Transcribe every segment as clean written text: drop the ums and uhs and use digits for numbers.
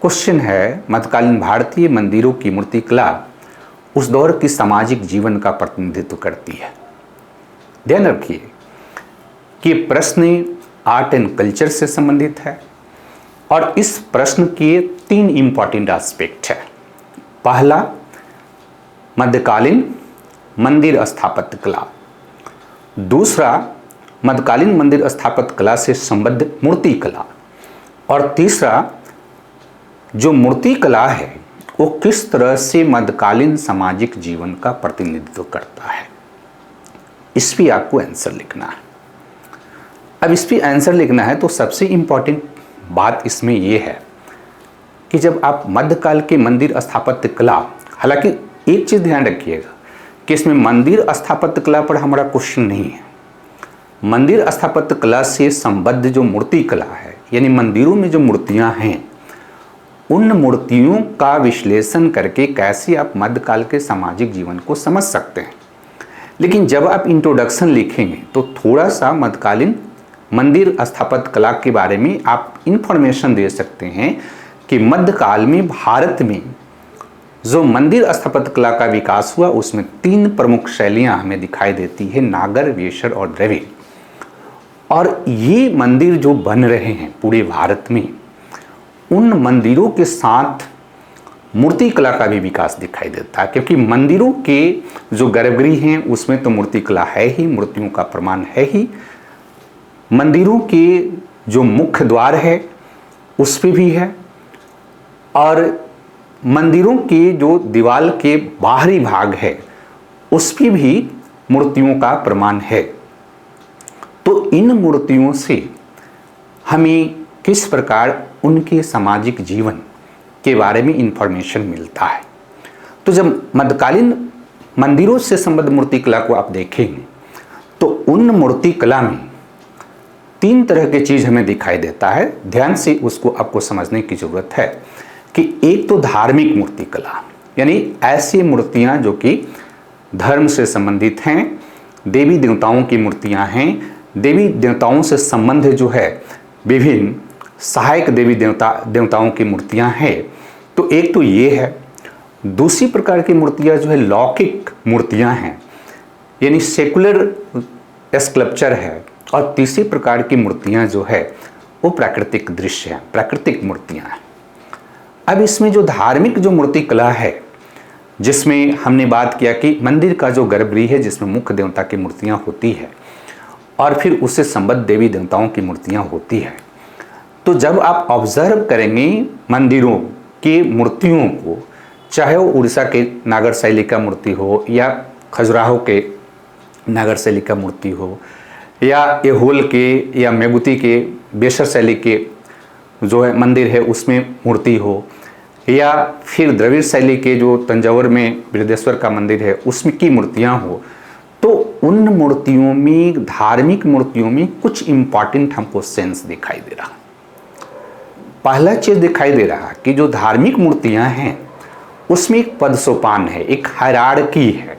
Question है, मध्यकालीन भारतीय मंदिरों की मूर्तिकला उस दौर की सामाजिक जीवन का प्रतिनिधित्व करती है। ध्यान रखिए कि प्रश्न आर्ट एंड कल्चर से संबंधित है और इस प्रश्न के 3 इंपॉर्टेंट एस्पेक्ट है। पहला, मध्यकालीन मंदिर स्थापत्य कला। दूसरा, मध्यकालीन मंदिर स्थापत्य कला से संबद्ध मूर्ति कला। और तीसरा, जो मूर्ति कला है वो किस तरह से मध्यकालीन सामाजिक जीवन का प्रतिनिधित्व करता है। इस पर आपको आंसर लिखना है। अब इस पर आंसर लिखना है तो सबसे इंपॉर्टेंट बात इसमें यह है कि जब आप मध्यकाल के मंदिर स्थापत्य कला, हालांकि एक चीज़ ध्यान रखिएगा कि इसमें मंदिर स्थापत्य कला पर हमारा क्वेश्चन नहीं है। मंदिर स्थापत्य कला से संबद्ध जो मूर्ति कला है, यानी मंदिरों में जो मूर्तियां हैं, उन मूर्तियों का विश्लेषण करके कैसे आप मध्यकाल के सामाजिक जीवन को समझ सकते हैं। लेकिन जब आप इंट्रोडक्शन लिखेंगे तो थोड़ा सा मध्यकालीन मंदिर स्थापत्य कला के बारे में आप इंफॉर्मेशन दे सकते हैं कि मध्यकाल में भारत में जो मंदिर स्थापत्य कला का विकास हुआ उसमें 3 प्रमुख शैलियां हमें दिखाई देती है, नागर, वेशर और द्रविड़। और ये मंदिर जो बन रहे हैं पूरे भारत में, उन मंदिरों के साथ मूर्ति कला का भी विकास दिखाई देता है, क्योंकि मंदिरों के जो गर्भगृह हैं उसमें तो मूर्ति कला है ही, मूर्तियों का प्रमाण है ही। मंदिरों के जो मुख्य द्वार है उस पे भी है, और मंदिरों के जो दीवार के बाहरी भाग है उस पे भी मूर्तियों का प्रमाण है। तो इन मूर्तियों से हमें किस प्रकार उनके सामाजिक जीवन के बारे में इंफॉर्मेशन मिलता है। तो जब मध्यकालीन मंदिरों से संबद्ध मूर्ति कला को आप देखेंगे तो उन मूर्ति कला में 3 तरह की चीज़ हमें दिखाई देता है। ध्यान से उसको आपको समझने की ज़रूरत है कि एक तो धार्मिक मूर्ति कला, यानी ऐसी मूर्तियाँ जो कि धर्म से संबंधित हैं, देवी देवताओं की मूर्तियाँ हैं, देवी देवताओं से संबंध जो है विभिन्न सहायक देवी देवताओं की मूर्तियां हैं। तो एक तो ये है। दूसरी प्रकार की मूर्तियां जो है लौकिक मूर्तियां हैं, यानी सेकुलर स्कल्पचर है। और तीसरी प्रकार की मूर्तियां जो है वो प्राकृतिक दृश्य हैं, प्राकृतिक मूर्तियां हैं। अब इसमें जो धार्मिक जो मूर्ति कला है, जिसमें हमने बात किया कि मंदिर का जो गर्भगृह है जिसमें मुख्य देवता की मूर्तियां होती है और फिर उससे संबद्ध देवी देवताओं की मूर्तियां होती है। तो जब आप ऑब्जर्व करेंगे मंदिरों के मूर्तियों को, चाहे वो उड़ीसा के नागर शैली का मूर्ति हो या खजुराहो के नागर शैली का मूर्ति हो या ऐहोल के या मेगुती के बेसर शैली के जो है मंदिर है उसमें मूर्ति हो, या फिर द्रविड़ शैली के जो तंजावुर में बृहदेश्वर का मंदिर है उसमें की मूर्तियाँ हो, तो उन मूर्तियों में, धार्मिक मूर्तियों में कुछ इम्पॉर्टेंट हमको सेंस दिखाई दे रहा। पहला चीज दिखाई दे रहा कि जो धार्मिक मूर्तियां हैं उसमें एक पद सोपान है, एक हायरार्की है।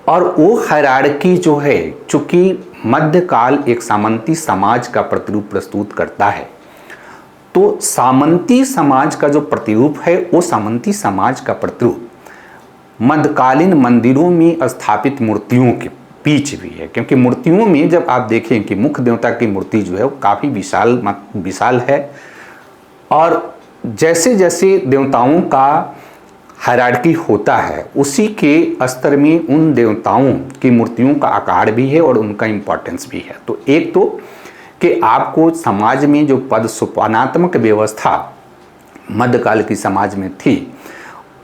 और वो हायरार्की जो है, चूंकि मध्यकाल एक सामंती समाज का प्रतिरूप प्रस्तुत करता है, तो सामंती समाज का जो प्रतिरूप है वो सामंती समाज का प्रतिरूप मध्यकालीन मंदिरों में स्थापित मूर्तियों के बीच भी है। क्योंकि मूर्तियों में जब आप देखें कि मुख्य देवता की मूर्ति जो है वो काफ़ी विशाल है, और जैसे जैसे देवताओं का हायरार्की होता है उसी के स्तर में उन देवताओं की मूर्तियों का आकार भी है और उनका इम्पोर्टेंस भी है। तो एक तो कि आपको समाज में जो पद सोपानात्मक व्यवस्था मध्यकाल की समाज में थी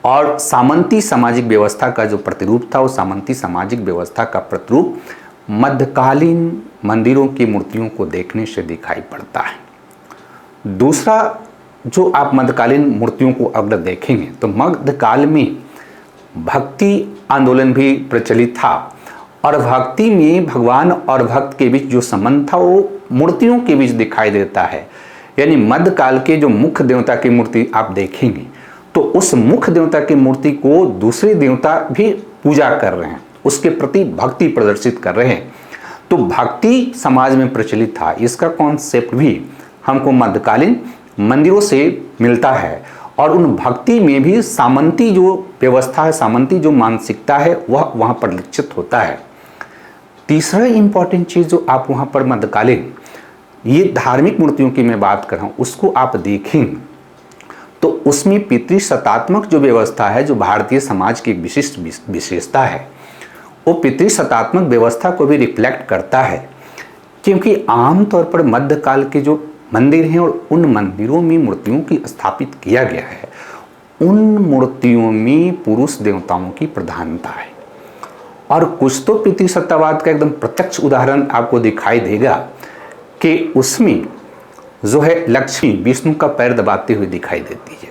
और सामंती सामाजिक व्यवस्था का जो प्रतिरूप था, वो सामंती सामाजिक व्यवस्था का प्रतिरूप मध्यकालीन मंदिरों की मूर्तियों को देखने से दिखाई पड़ता है। दूसरा, जो आप मध्यकालीन मूर्तियों को अगर देखेंगे तो मध्यकाल में भक्ति आंदोलन भी प्रचलित था, और भक्ति में भगवान और भक्त के बीच जो संबंध था वो मूर्तियों के बीच दिखाई देता है। यानी मध्यकाल के जो मुख्य देवता की मूर्ति आप देखेंगे तो उस मुख्य देवता की मूर्ति को दूसरे देवता भी पूजा कर रहे हैं, उसके प्रति भक्ति प्रदर्शित कर रहे हैं। तो भक्ति समाज में प्रचलित था, इसका कॉन्सेप्ट भी हमको मध्यकालीन मंदिरों से मिलता है और उन भक्ति में भी सामंती जो व्यवस्था है, सामंती जो मानसिकता है वह वहाँ परिलक्षित होता है। तीसरा इंपॉर्टेंट चीज़ जो आप वहाँ पर मध्यकालीन ये धार्मिक मूर्तियों की मैं बात कर रहा हूँ उसको आप देखें तो उसमें पितृसत्तात्मक जो व्यवस्था है, जो भारतीय समाज की एक विशिष्ट विशेषता है, वो पितृसत्तात्मक व्यवस्था को भी रिफ्लेक्ट करता है। क्योंकि आमतौर पर मध्यकाल के जो मंदिर हैं और उन मंदिरों में मूर्तियों की स्थापित किया गया है, उन मूर्तियों में पुरुष देवताओं की प्रधानता है। और कुछ तो पितृसत्तावाद का एकदम प्रत्यक्ष उदाहरण आपको दिखाई देगा कि उसमें जो है लक्ष्मी विष्णु का पैर दबाते हुए दिखाई देती है।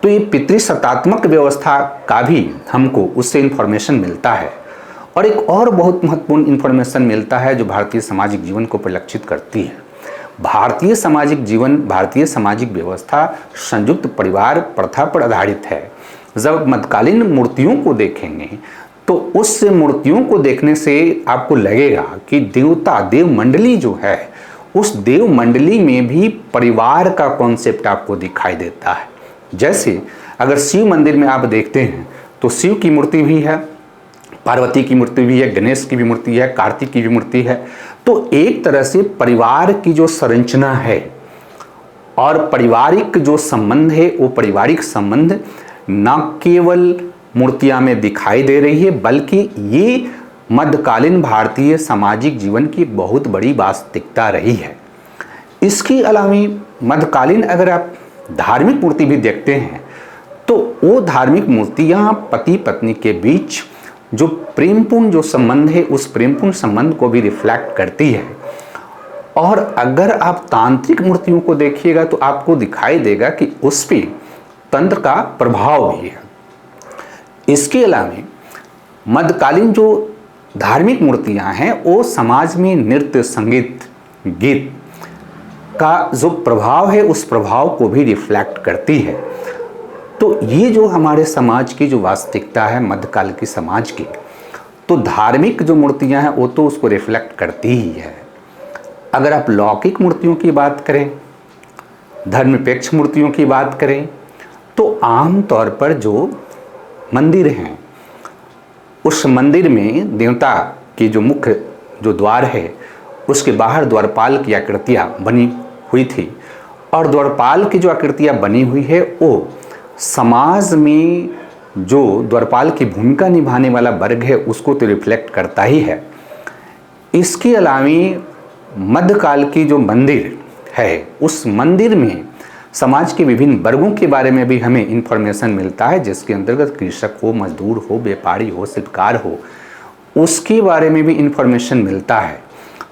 तो ये पितृसत्तात्मक व्यवस्था का भी हमको उससे इन्फॉर्मेशन मिलता है। और एक और बहुत महत्वपूर्ण इन्फॉर्मेशन मिलता है जो भारतीय सामाजिक जीवन को परिलक्षित करती है। भारतीय सामाजिक जीवन, भारतीय सामाजिक व्यवस्था संयुक्त परिवार प्रथा पर आधारित है। जब मध्यकालीन मूर्तियों को देखेंगे तो उस मूर्तियों को देखने से आपको लगेगा कि देवता, देव मंडली जो है, उस देव मंडली में भी परिवार का कॉन्सेप्ट आपको दिखाई देता है। जैसे अगर शिव मंदिर में आप देखते हैं तो शिव की मूर्ति भी है, पार्वती की मूर्ति भी है, गणेश की भी मूर्ति है, कार्तिक की भी मूर्ति है। तो एक तरह से परिवार की जो संरचना है और पारिवारिक जो संबंध है, वो पारिवारिक संबंध न केवल मूर्तियां में दिखाई दे रही है, बल्कि ये मध्यकालीन भारतीय सामाजिक जीवन की बहुत बड़ी वास्तविकता रही है। इसके अलावा मध्यकालीन अगर आप धार्मिक मूर्ति भी देखते हैं तो वो धार्मिक मूर्तियां पति पत्नी के बीच जो प्रेमपूर्ण जो संबंध है, उस प्रेमपूर्ण संबंध को भी रिफ्लेक्ट करती है। और अगर आप तांत्रिक मूर्तियों को देखिएगा तो आपको दिखाई देगा कि उस पर तंत्र का प्रभाव भी है। इसके अलावा मध्यकालीन जो धार्मिक मूर्तियां हैं वो समाज में नृत्य, संगीत, गीत का जो प्रभाव है उस प्रभाव को भी रिफ्लेक्ट करती है। तो ये जो हमारे समाज की जो वास्तविकता है मध्यकाल के समाज की, तो धार्मिक जो मूर्तियां हैं वो तो उसको रिफ्लेक्ट करती ही है। अगर आप लौकिक मूर्तियों की बात करें, धर्मनिरपेक्ष मूर्तियों की बात करें, तो आमतौर पर जो मंदिर हैं उस मंदिर में देवता की जो मुख्य जो द्वार है उसके बाहर द्वारपाल की आकृतियाँ बनी हुई थी। और द्वारपाल की जो आकृतियाँ बनी हुई है वो समाज में जो द्वारपाल की भूमिका निभाने वाला वर्ग है उसको तो रिफ्लेक्ट करता ही है। इसके अलावा मध्यकाल की जो मंदिर है उस मंदिर में समाज के विभिन्न वर्गों के बारे में भी हमें इंफॉर्मेशन मिलता है, जिसके अंतर्गत कृषक हो, मजदूर हो, व्यापारी हो, शिल्पकार हो, उसके बारे में भी इंफॉर्मेशन मिलता है।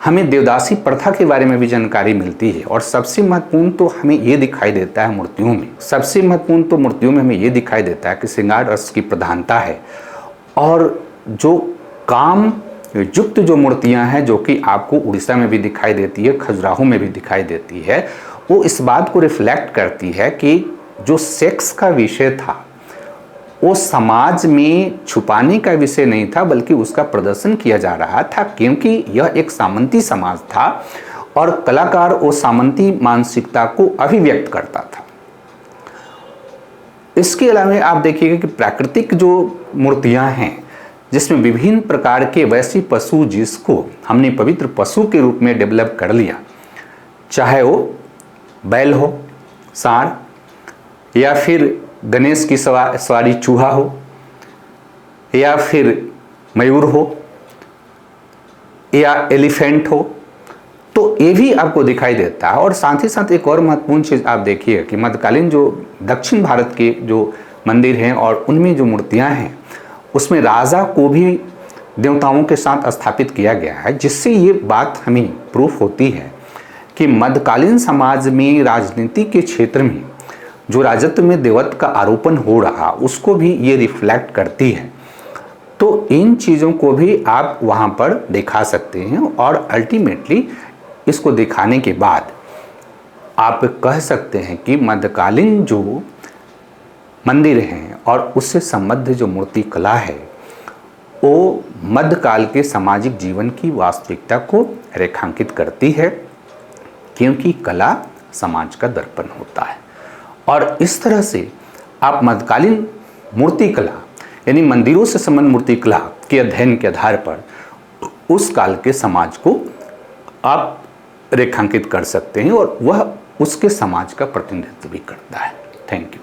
हमें देवदासी प्रथा के बारे में भी जानकारी मिलती है। और सबसे महत्वपूर्ण तो हमें ये दिखाई देता है मूर्तियों में, सबसे महत्वपूर्ण तो मूर्तियों में हमें ये दिखाई देता है कि श्रृंगार रस की प्रधानता है। और जो काम युक्त जो मूर्तियां हैं जो कि आपको उड़ीसा में भी दिखाई देती है, खजुराहो में भी दिखाई देती है, वो इस बात को रिफ्लेक्ट करती है कि जो सेक्स का विषय था वो समाज में छुपाने का विषय नहीं था, बल्कि उसका प्रदर्शन किया जा रहा था, क्योंकि यह एक सामंती समाज था और कलाकार वो सामंती मानसिकता को अभिव्यक्त करता था। इसके अलावा आप देखिएगा कि प्राकृतिक जो मूर्तियां हैं जिसमें विभिन्न प्रकार के वैसे पशु जिसको हमने पवित्र पशु के रूप में डेवलप कर लिया, चाहे वो बैल हो, सांड, या फिर गणेश की सवारी चूहा हो, या फिर मयूर हो, या एलिफेंट हो, तो ये भी आपको दिखाई देता है। और साथ ही साथ एक और महत्वपूर्ण चीज़ आप देखिए कि मध्यकालीन जो दक्षिण भारत के जो मंदिर हैं और उनमें जो मूर्तियां हैं उसमें राजा को भी देवताओं के साथ स्थापित किया गया है, जिससे ये बात हमें प्रूफ होती है कि मध्यकालीन समाज में राजनीति के क्षेत्र में जो राजत्व में देवत्व का आरोपण हो रहा उसको भी ये रिफ्लेक्ट करती है। तो इन चीज़ों को भी आप वहाँ पर दिखा सकते हैं और अल्टीमेटली इसको दिखाने के बाद आप कह सकते हैं कि मध्यकालीन जो मंदिर हैं और उससे संबद्ध जो मूर्ति कला है वो मध्यकाल के सामाजिक जीवन की वास्तविकता को रेखांकित करती है, क्योंकि कला समाज का दर्पण होता है। और इस तरह से आप मध्यकालीन मूर्तिकला यानी मंदिरों से संबंध मूर्तिकला के अध्ययन के आधार पर उस काल के समाज को आप रेखांकित कर सकते हैं और वह उसके समाज का प्रतिनिधित्व भी करता है। Thank you.